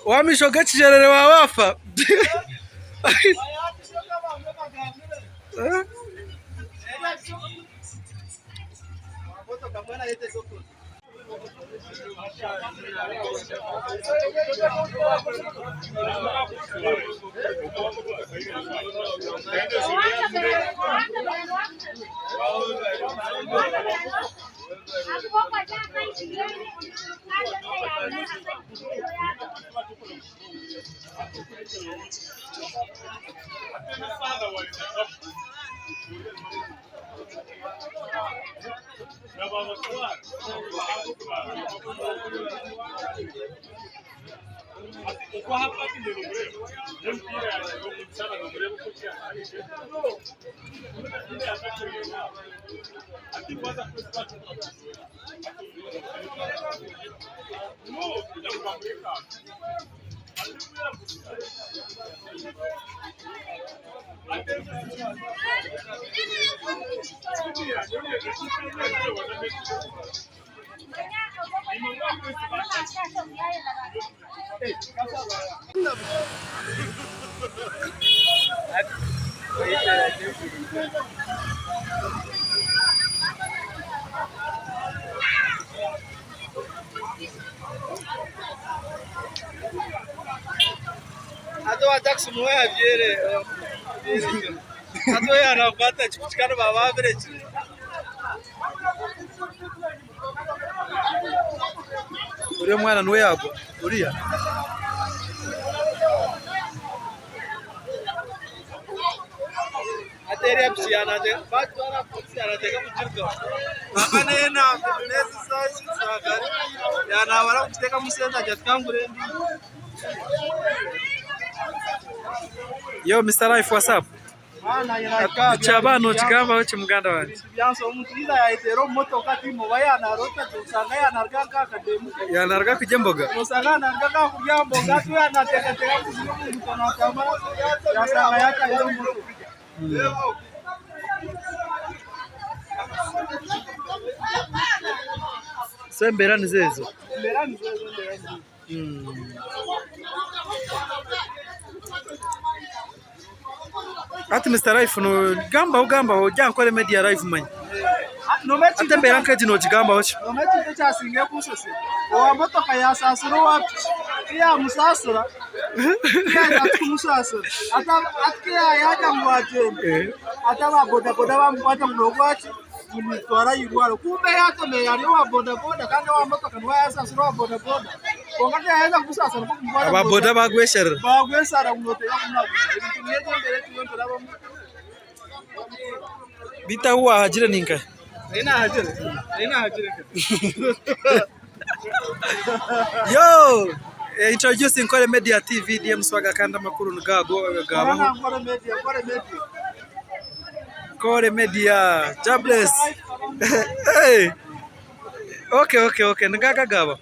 Wamishoga chijerere wawafa. Ato ataksi moya viere. Ato ya anapata chikuchikana baba average. Uriya mwana nuwe yagwa. Uriya. Ateria psiana de batwana psiana de kamujirga. Akane yena nezi sashi sagari. Yana wala kuteka musenda jatkangure ndi. Yo Mr. Life, what's up? Chabano chikamba wachi muganda wanje. Byanso umutiriza yaitero moto kati mubaya na rota tusanga yanarga kakademu. Yanarga kujemboga. Musanga narga kujemboga tu yanateka teka kuzimu mtono kama yasanga yaka hizo moto. Sembera nizezo. Sembera nizezo. Ati Mr. Life no gamba ojja Ankole Media Live man. No mechi tembera nkati no kigamba wachi. No mechi techasinge kusose. Owa motoka ya sasuro wapi? Ya musasura. Ya musasura. Atkia yaja mwatende. Ataba boda bamkwata mnogwachi. Twara yirwaro kumbe yato me yari wa boda kandi wa motoka nwa yasasuro wa boda. Ongate yaenda kusasura kumwara. Aba boda bagweshera. Bagweshara unote yakumna. Bita huwa hajira ninka. Ina hajira. Yo, introducing Ankole Media TV DM swaga kanda makuru ngago gaba. Ankole Media. God bless. Hey. Okay. Ngaga gaba.